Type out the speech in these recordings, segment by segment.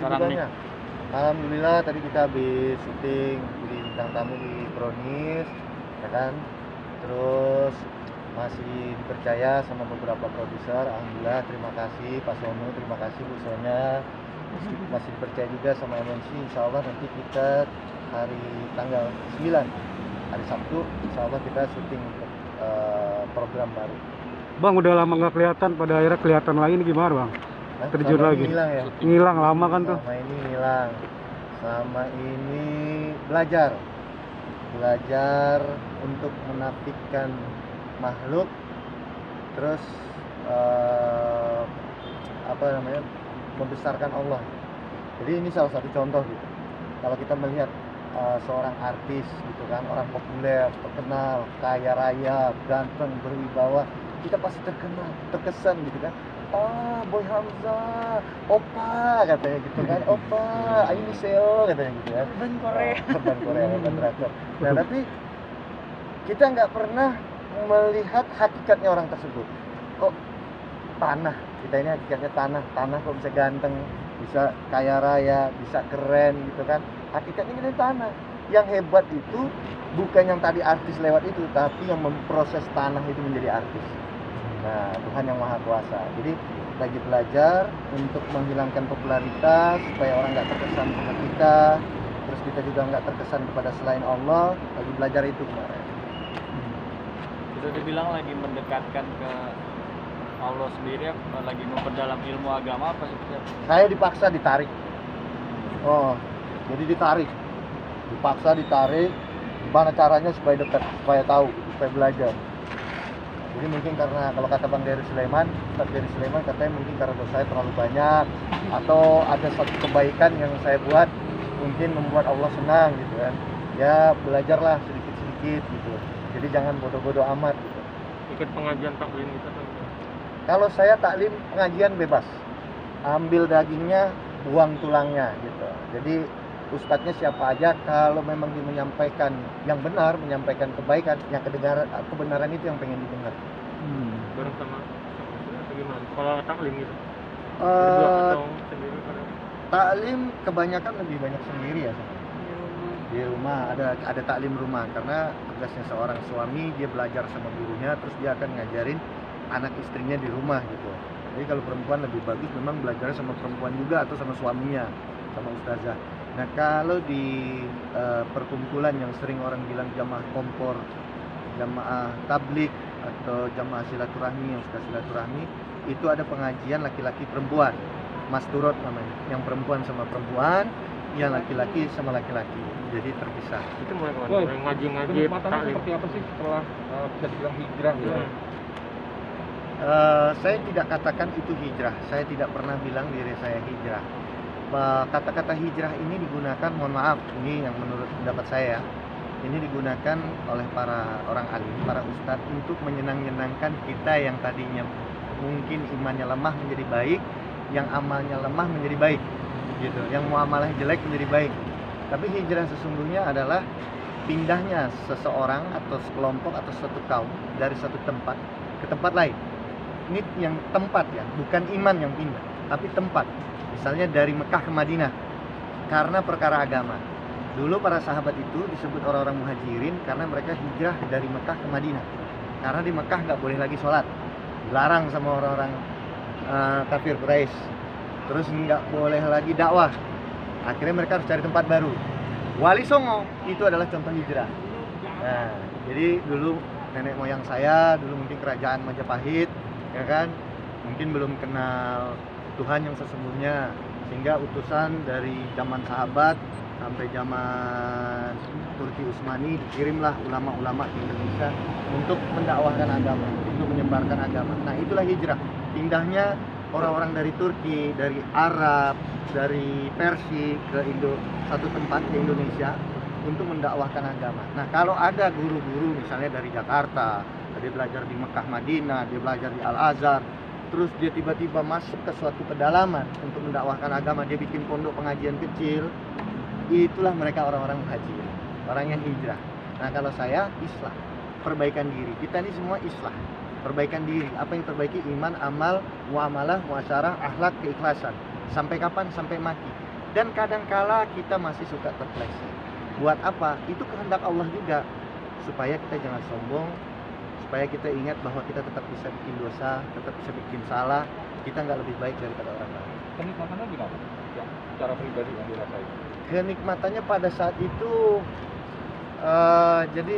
Sekarang nih. banyak. Alhamdulillah tadi kita habis syuting di bintang tamu di Brownies, ya kan. Terus masih dipercaya sama beberapa produser. Alhamdulillah, terima kasih Pak Sono, terima kasih Bu Sonya. Masih dipercaya juga sama MNC. Insya Allah nanti kita hari tanggal 9 hari Sabtu, insya Allah kita syuting untuk program baru. Bang, udah lama nggak kelihatan, pada akhirnya kelihatan lagi nih, gimana Bang? Hah? Terjun Selama lagi. ini hilang ya? Ngilang lama kan tuh. Selama ini hilang. Selama ini belajar untuk menafikan makhluk, terus membesarkan Allah. Jadi ini salah satu contoh gitu. Kalau kita melihat seorang artis gitu kan, orang populer, terkenal, kaya raya, ganteng, berwibawa, kita pasti terkesan gitu kan. Oh, Boy Hamzah, Opa katanya gitu kan, Opa, Ayu katanya gitu kan. Ban Korea. Ban Korea, ban drakor. Nah, tapi kita nggak pernah melihat hakikatnya orang tersebut. Kok tanah, kita ini hakikatnya tanah kok bisa ganteng, bisa kaya raya, bisa keren gitu kan. Hakikatnya kita tanah. Yang hebat itu bukan yang tadi artis lewat itu, tapi yang memproses tanah itu menjadi artis. Nah, Tuhan yang Maha Kuasa. Jadi lagi belajar untuk menghilangkan popularitas supaya orang nggak terkesan sama kita, terus kita juga nggak terkesan kepada selain Allah. Lagi belajar itu kemarin. Bisa dibilang lagi mendekatkan ke Allah sendiri, lagi memperdalam ilmu agama apa sih? Saya dipaksa ditarik. Oh, jadi dipaksa ditarik. Gimana caranya supaya dekat, supaya tahu, supaya belajar. Jadi mungkin karena kalau kata Bang Dery Sulaiman, Ustaz Dery Sulaiman katanya mungkin karena dosa saya terlalu banyak, atau ada satu kebaikan yang saya buat mungkin membuat Allah senang gitu kan. Ya belajarlah sedikit-sedikit gitu. Jadi jangan bodoh-bodoh amat gitu. Ikut pengajian taklim gitu kan. Kalau saya taklim pengajian bebas, ambil dagingnya, buang tulangnya gitu. Jadi ustadznya siapa aja, kalau memang dia menyampaikan yang benar, menyampaikan kebaikan, yang kebenaran itu yang pengen didengar. Bareng sama atau gimana? Kalau taklim gitu. Berdua atau sendiri pada? Taklim kebanyakan lebih banyak sendiri ya. Di rumah ada taklim rumah, karena tugasnya seorang suami, dia belajar sama gurunya, terus dia akan ngajarin anak istrinya di rumah gitu. Jadi kalau perempuan lebih bagus memang belajar sama perempuan juga atau sama suaminya, sama ustazah. Nah kalau di perkumpulan yang sering orang bilang jamaah kompor, jamaah tablik atau jamaah silaturahmi, yang suka silaturahmi, itu ada pengajian laki-laki perempuan, masturot namanya, yang perempuan sama perempuan, yang laki-laki sama laki-laki, jadi terpisah. Itu mulai kapan? Ngaji-ngaji taklim. Seperti apa sih setelah bisa dibilang hijrah gitu? Saya tidak katakan itu hijrah. Saya tidak pernah bilang diri saya hijrah. Kata-kata hijrah ini digunakan, mohon maaf, ini yang menurut pendapat saya, ini digunakan oleh para orang alim, para ustadz untuk menyenang-nyenangkan kita yang tadinya mungkin imannya lemah menjadi baik, yang amalnya lemah menjadi baik, gitu. Yang muamalah jelek menjadi baik. Tapi hijrah sesungguhnya adalah pindahnya seseorang atau sekelompok atau satu kaum dari satu tempat ke tempat lain. Ini yang tempat ya, bukan iman yang pindah, tapi tempat. Misalnya dari Mekah ke Madinah karena perkara agama. Dulu para sahabat itu disebut orang-orang muhajirin karena mereka hijrah dari Mekah ke Madinah. Karena di Mekah nggak boleh lagi sholat, dilarang sama orang-orang kafir Quraisy. Terus nggak boleh lagi dakwah. Akhirnya mereka harus cari tempat baru. Wali Songo itu adalah contoh hijrah. Nah, jadi dulu nenek moyang saya, dulu mungkin kerajaan Majapahit, ya kan, mungkin belum kenal Tuhan yang sesungguhnya, sehingga utusan dari zaman sahabat sampai zaman Turki Utsmani dikirimlah ulama-ulama ke Indonesia untuk mendakwahkan agama, untuk menyebarkan agama. Nah itulah hijrah, pindahnya orang-orang dari Turki, dari Arab, dari Persia ke satu tempat di Indonesia untuk mendakwahkan agama. Nah kalau ada guru-guru misalnya dari Jakarta, dia belajar di Mekah Madinah, dia belajar di Al-Azhar, terus dia tiba-tiba masuk ke suatu pedalaman untuk mendakwahkan agama, dia bikin pondok pengajian kecil, itulah mereka orang-orang muhajir, orang yang hijrah. Nah kalau saya islah, perbaikan diri, kita ini semua islah, perbaikan diri. Apa yang terbaiki? Iman, amal, muamalah, muasyarah, akhlak, keikhlasan. Sampai kapan? Sampai mati. Dan kadangkala kita masih suka terpleset. Buat apa? Itu kehendak Allah juga, supaya kita jangan sombong, supaya kita ingat bahwa kita tetap bisa bikin dosa, tetap bisa bikin salah, kita nggak lebih baik daripada orang lain. Kenikmatannya gimana? Ya, secara pribadi yang dirasain. Kenikmatannya pada saat itu jadi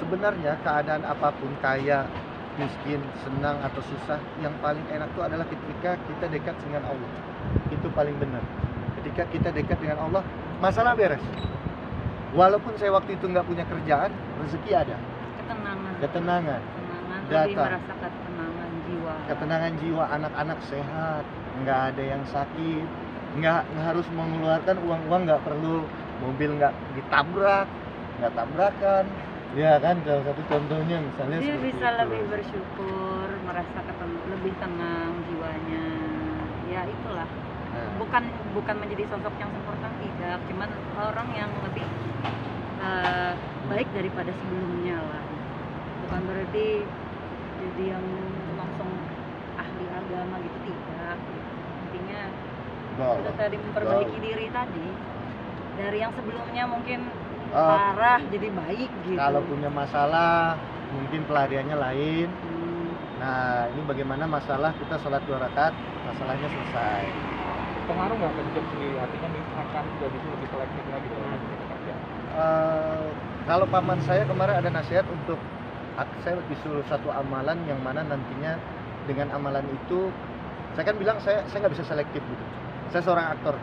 sebenarnya keadaan apapun, kaya, miskin, senang atau susah, yang paling enak itu adalah ketika kita dekat dengan Allah. Itu paling benar. Ketika kita dekat dengan Allah, masalah beres. Walaupun saya waktu itu nggak punya kerjaan, rezeki ada, Ketenangan. ketenangan, Lebih datang. merasa ketenangan jiwa. ketenangan jiwa, anak-anak sehat, nggak ada yang sakit, nggak harus mengeluarkan uang-uang, nggak perlu mobil, nggak ditabrak, nggak tabrakan, ya kan, salah satu contohnya misalnya Dia seperti bisa itu. lebih bersyukur, merasa lebih tenang jiwanya. Ya itulah. Nah, Bukan menjadi sosok yang sempurna, tidak, cuman orang yang lebih baik daripada sebelumnya lah. Bukan berarti jadi yang langsung ahli agama gitu, tidak. Intinya betul. kita tadi memperbaiki diri tadi dari yang sebelumnya mungkin Eh, parah jadi baik gitu. Kalau punya masalah, mungkin pelariannya lain. Hmm, Nah, ini bagaimana masalah kita sholat 2 rakaat, masalahnya selesai. Pengaruh nggak ke hidup sendiri? Artinya akan jadi lebih selektif lagi dalam kita kerja. Kalau paman saya kemarin ada nasihat untuk saya disuruh satu amalan yang mana nantinya dengan amalan itu, saya kan bilang saya nggak bisa selektif gitu. Saya seorang aktor.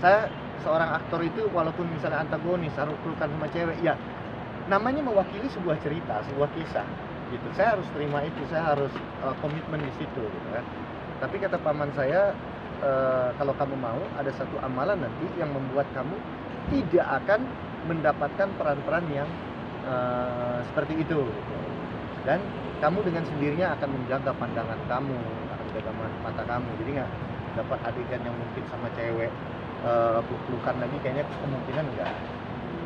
Saya seorang aktor itu walaupun misalnya antagonis, harus pelukan sama cewek, ya namanya mewakili sebuah cerita, sebuah kisah gitu. Saya harus terima itu, saya harus komitmen di situ gitu kan. Tapi kata paman saya, kalau kamu mau, ada satu amalan nanti yang membuat kamu tidak akan mendapatkan peran-peran yang seperti itu gitu. Dan kamu dengan sendirinya akan menjaga pandangan kamu, akan menjaga mata kamu, jadi nggak dapat adegan yang mungkin sama cewek peluk-pelukan lagi, kayaknya kemungkinan enggak.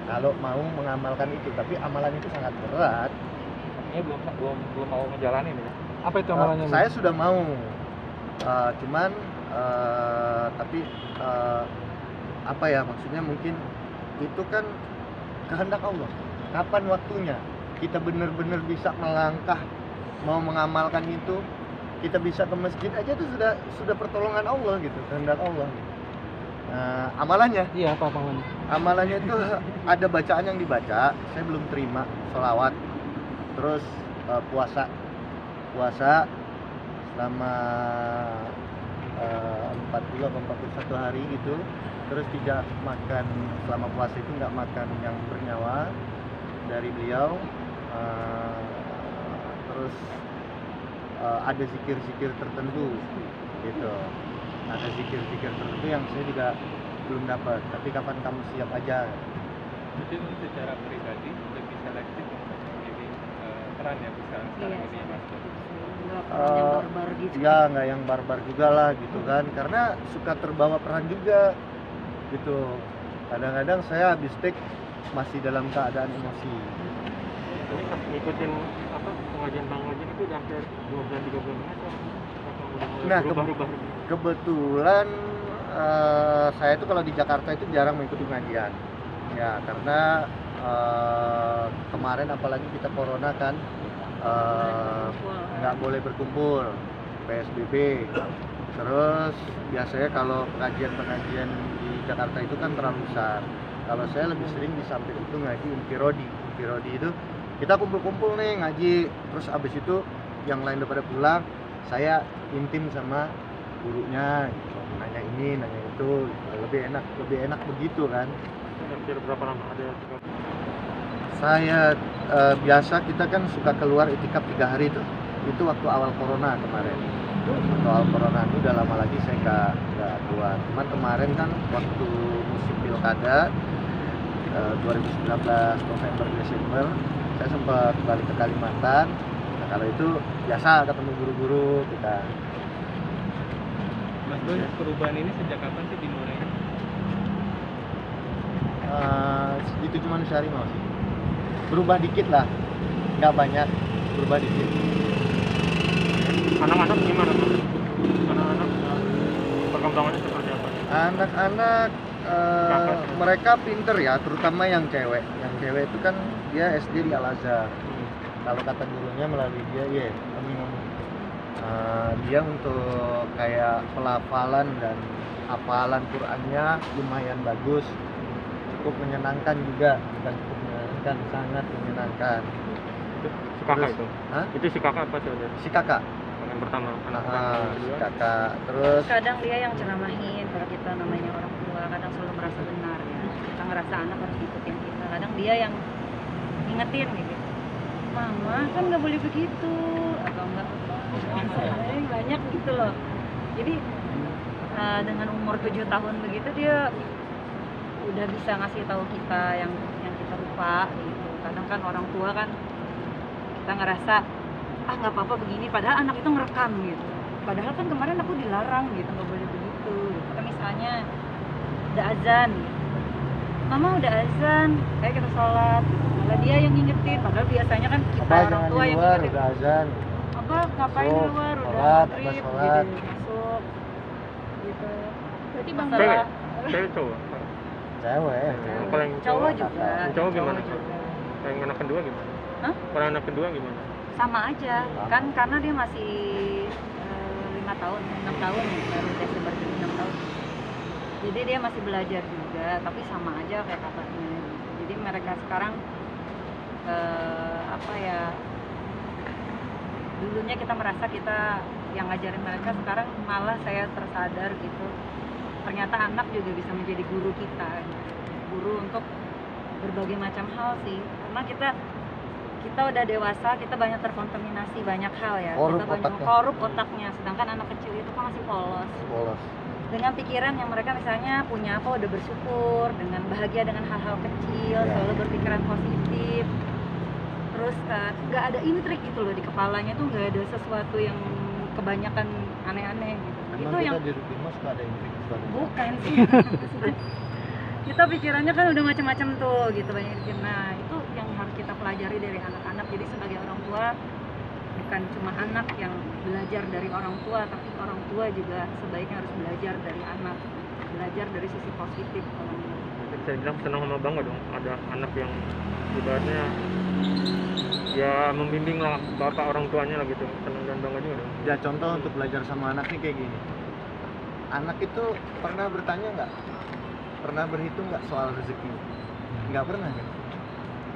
Kalau mau mengamalkan itu, tapi amalan itu sangat berat. Artinya belum mau ngejalanin ya. Apa itu amalannya? Saya sudah mau, cuman tapi apa ya, maksudnya mungkin itu kan kehendak Allah. Kapan waktunya kita benar-benar bisa melangkah mau mengamalkan itu, kita bisa ke masjid aja itu sudah pertolongan Allah gitu, kehendak Allah gitu. Amalannya, Iya, apa amalannya? amalannya itu ada bacaan yang dibaca, saya belum terima, sholawat, terus puasa selama 40 atau 41 hari gitu, terus tidak makan selama puasa itu, nggak makan yang bernyawa dari beliau. Terus ada zikir-zikir tertentu gitu, ada zikir-zikir tertentu yang saya juga belum dapat, tapi kapan kamu siap aja. Jadi secara pribadi lebih selektif untuk memilih peran yang sekarang Iya, ini ya Mas. nggak pernah yang barbar gitu. Ya nggak yang barbar juga lah gitu kan, karena suka terbawa peran juga gitu. Kadang-kadang saya habis take masih dalam keadaan emosi. Ini ngikutin apa pengajian itu udah hampir 2 bulan 3 bulan atau udah mulai Nah, berubah-ubah? Kebetulan saya itu kalau di Jakarta itu jarang mengikuti pengajian ya, karena kemarin apalagi kita corona kan, nggak boleh berkumpul, PSBB. Terus biasanya kalau pengajian di Jakarta itu kan terlalu besar. Kalau saya lebih sering di samping itu ngaji Infirodi itu kita kumpul-kumpul nih ngaji, terus abis itu yang lain daripada pulang, saya intim sama gurunya gitu, nanya ini nanya itu gitu. lebih enak begitu kan. Hampir berapa lama ada? Saya biasa kita kan suka keluar itikaf 3 hari itu waktu awal corona kemarin. Waktu awal corona itu udah lama lagi saya nggak keluar. Cuman kemarin kan waktu musim pilkada 2019 November Desember saya sempat balik ke Kalimantan. Nah, kalau itu biasa ketemu guru-guru kita. Mas Boy, perubahan ini sejak kapan sih dimulai? Itu cuma sehari mau sih. Berubah dikit lah, nggak banyak, berubah dikit. Anak-anak gimana Mas? Anak-anak pengembangannya seperti apa? Anak-anak mereka pinter ya, terutama yang cewek. Yang cewek itu kan dia SD di Al-Azhar. Kalau kata gurunya melalui dia, dia untuk kayak pelafalan dan hafalan Qurannya lumayan bagus, cukup menyenangkan juga, bukan cukup menyenangkan, sangat menyenangkan. Itu si kakak Terus, itu? hah? Itu si kakak apa sih? Si kakak, Yang pertama, anak pertama, yang si kedua? kakak. Terus Kadang dia yang ceramahin, kalau kita namanya orang tua kadang selalu merasa benar ya. Kita ngerasa anak harus ikutin kita. Kadang dia yang ingetin gitu. Mama kan nggak boleh begitu, atau enggak banyak gitu loh. Jadi dengan umur 7 tahun begitu dia udah bisa ngasih tahu kita yang kita lupa gitu. Kadang kan orang tua kan kita ngerasa nggak apa-apa begini, padahal anak itu ngerekam gitu. Padahal kan kemarin aku dilarang gitu, nggak boleh begitu. Atau misalnya udah azan, Mama udah azan, kayak kita sholat. Malah dia yang ngingetin, padahal biasanya kan kita apa orang jangan tua di yang luar, ngingetin. udah azan. Apa ngapain di Masuk, luar, udah sholat, maghrib sholat. gitu, masuk gitu. Berarti bang Cewek? Cewek cowok? Cewek. Kalau yang cowok juga. Yang cowok gimana? juga. Yang anak kedua gimana? Hah? Kalau anak kedua gimana? Sama aja kan, karena dia masih 5 tahun, 6 tahun baru Desember jadi 6 tahun. Jadi dia masih belajar juga, tapi sama aja kayak kakaknya. Jadi mereka sekarang apa ya? Dulunya kita merasa kita yang ngajarin mereka, sekarang malah saya tersadar gitu. Ternyata anak juga bisa menjadi guru kita, guru untuk berbagai macam hal sih. Karena kita udah dewasa, kita banyak terkontaminasi banyak hal ya. Korup Kita banyak otaknya. korup otaknya, sedangkan anak kecil itu kan masih polos. Bolos. Dengan pikiran yang mereka misalnya punya apa udah bersyukur, dengan bahagia dengan hal-hal kecil, Ya. selalu berpikiran positif. Terus nggak ada intrik gitu loh di kepalanya tuh, nggak ada sesuatu yang kebanyakan aneh-aneh gitu. Emang Itu kita yang di rumah suka ada intrik suatu. bukan sih. Kita pikirannya kan udah macam-macam tuh gitu, banyak pikir. Nah itu yang harus kita pelajari dari anak-anak. Jadi sebagai orang tua, bukan cuma anak yang belajar dari orang tua, tapi orang tua juga sebaiknya harus belajar dari anak, belajar dari sisi positif. Saya bilang senang sama bangga dong ada anak yang ibaratnya ya membimbing lah bapak orang tuanya lah gitu, senang dan bangga juga dong. Ya contoh untuk belajar sama anak nih kayak gini. Anak itu pernah bertanya nggak? Pernah berhitung nggak soal rezeki? Nggak pernah kan?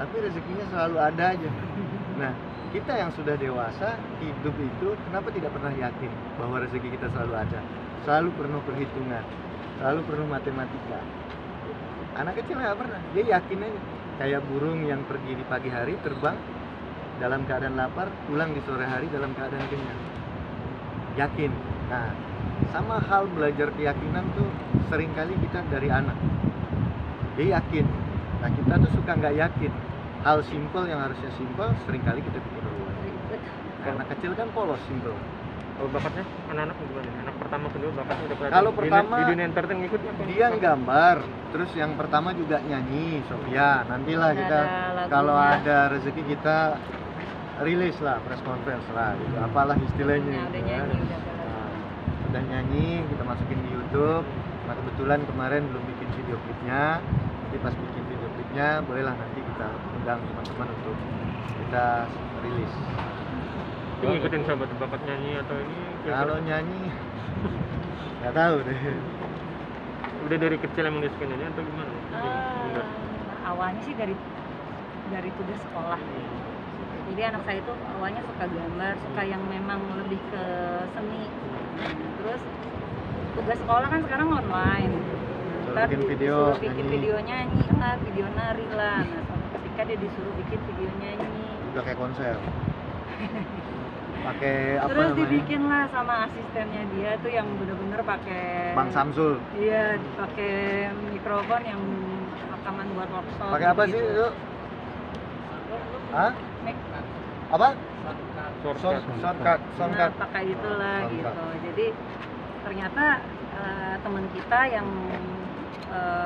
Tapi rezekinya selalu ada aja. Nah, kita yang sudah dewasa hidup itu kenapa tidak pernah yakin bahwa rezeki kita selalu ada? Selalu penuh perhitungan, selalu penuh matematika. Anak kecil nggak pernah, dia yakin aja. Kayak burung yang pergi di pagi hari terbang dalam keadaan lapar, pulang di sore hari dalam keadaan kenyang. Yakin. Nah, sama hal belajar keyakinan tuh seringkali kita dari anak. Dia yakin. Nah, kita tuh suka nggak yakin. Hal simpel yang harusnya simpel seringkali kita bikin ruwet. Anak kecil kan polos simpel. Kalau bakatnya anak-anak gimana? Anak pertama kedua bakatnya udah kelihatan. Kalau pertama, di dunia entertain ngikut apa? Dia gambar, terus yang pertama juga nyanyi, Sofia. Nantilah Ada kita lagunya. kalau ada rezeki kita rilis lah, press conference lah, gitu. Apalah istilahnya. Udah gitu nyanyi, kan. udah ada lagu. Nah, udah nyanyi, kita masukin di YouTube. Nah kebetulan kemarin belum bikin video klipnya, jadi pas bikin video klipnya, bolehlah nanti kita undang teman-teman untuk kita rilis. Itu ngikutin sahabat bakat nyanyi atau ini? Kalau nyanyi, nggak tahu deh. Udah dari kecil emang disuka nyanyi atau gimana? Enggak. Awalnya sih dari tugas sekolah. Jadi anak saya itu awalnya suka gambar, suka yang memang lebih ke seni. Terus tugas sekolah kan sekarang online. Suruh bikin video, disuruh bikin nyanyi. video nyanyi lah, video nari lah. Nah, suatu ketika dia disuruh bikin video nyanyi. Udah kayak konser. Pakai apa Terus namanya? dibikin lah sama asistennya dia tuh yang bener-bener pakai Bang Samsul. Iya, pakai mikrofon yang rekaman buat workshop. Pakai apa sih gitu. itu? Hah? Mic. Apa? Shortcut. Shortcut. Nah, pakai itulah Soundcard. gitu. Jadi ternyata teman kita yang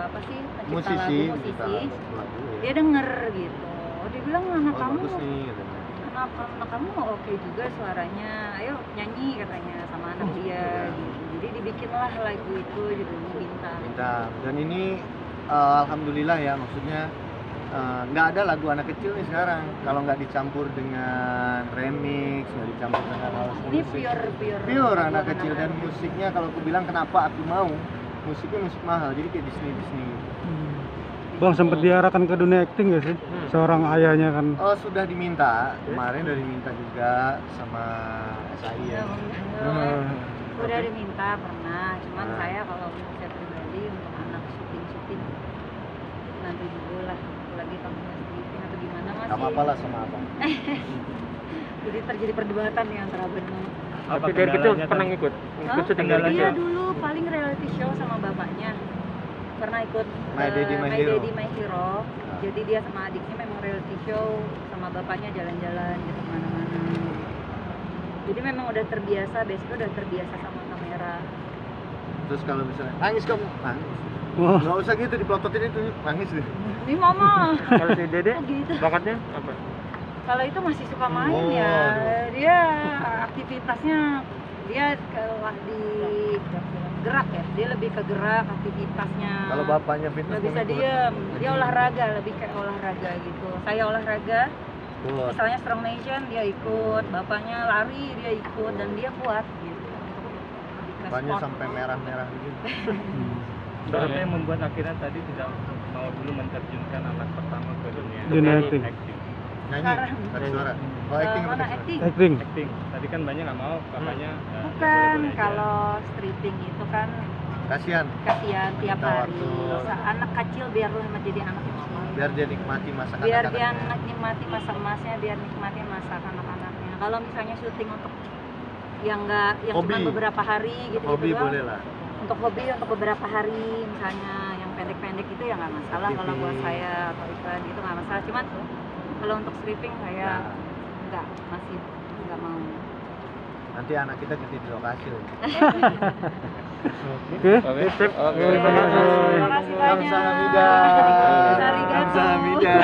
apa sih pencipta Musisi, lagu, musisi, lagu, ya. dia denger gitu. Oh, dia bilang anak Oh, kamu bagus nih katanya. anak kamu oke juga suaranya, ayo nyanyi katanya sama anak dia gitu. Jadi dibikinlah lagu itu judulnya Bintang. Bintang. Dan ini alhamdulillah ya, maksudnya nggak ada lagu anak kecil nih sekarang kalau nggak dicampur dengan remix, nggak dicampur dengan house Ini music. pure Pure anak lagu kecil. Dan musiknya kalau aku bilang kenapa aku mau, musiknya musik mahal, jadi kayak Disney gitu. Bang sempat diarahkan ke dunia acting gak sih? Seorang ayahnya kan. Oh, sudah diminta, kemarin udah diminta juga sama SAI ya. Udah diminta pernah, cuman Nah. saya kalau untuk saya pribadi untuk anak syuting nanti dulu lah, lagi kamu syuting atau gimana masih. Gak apa-apa lah sama abang. Jadi terjadi perdebatan nih antara abang sama Tapi dari kecil pernah ngikut syuting dari Iya kecil. dulu paling reality show sama bapaknya. Pernah ikut My Daddy, My Hero. Daddy, My Hero. Jadi dia sama adiknya memang reality show, sama bapaknya jalan-jalan gitu kemana-mana. Jadi memang udah terbiasa, basically udah terbiasa sama kamera. Terus kalau misalnya nangis kamu, nangis. Wah. Nggak usah gitu dipelototin itu, nangis deh. Ini mama. Kalau si Dede Oh, gitu. bakatnya apa? Kalau itu masih suka main Oh, ya. aduh. Dia aktivitasnya dia kalau di gerak ya. Dia lebih ke gerak aktivitasnya. Kalau bapaknya fitness nggak bisa mengikut. diem, dia olahraga, lebih kayak olahraga gitu. Saya olahraga, Betul. misalnya Strong Nation dia ikut, bapaknya lari dia ikut, dan dia kuat gitu. Lebih ke Bapaknya sport. sampai merah-merah gitu. Apa yang membuat akhirnya tadi tidak mau dulu menerjunkan anak pertama ke dunia Dunia acting. Nyanyi, Sekarang. ada suara. Oh, acting apa Mana tadi? acting? Acting. acting. Tadi kan banyak nggak mau, katanya Bukan, kalau stripping itu kan Kasihan, kasihan tiap Kita hari. waktu- Anak kecil biar lu jadi anak kecil. biar dia nikmati masa Biar dia kanak-kanak. nikmati masa emasnya, biar nikmati masa anak-anaknya. Kalau misalnya syuting untuk yang enggak, yang cuma Hobi. beberapa hari gitu Hobi doang, boleh lah. untuk hobi untuk beberapa hari misalnya yang pendek-pendek itu ya nggak masalah. Kalau TV. buat saya atau iklan gitu nggak masalah, cuman kalau untuk stripping saya Nah. nggak, masih nggak mau. Nanti anak kita gede di lokasi loh. Oke. Oke. Sip. Terima kasih banyak. Kamsahamnida. Arigato. Kamsahamnida.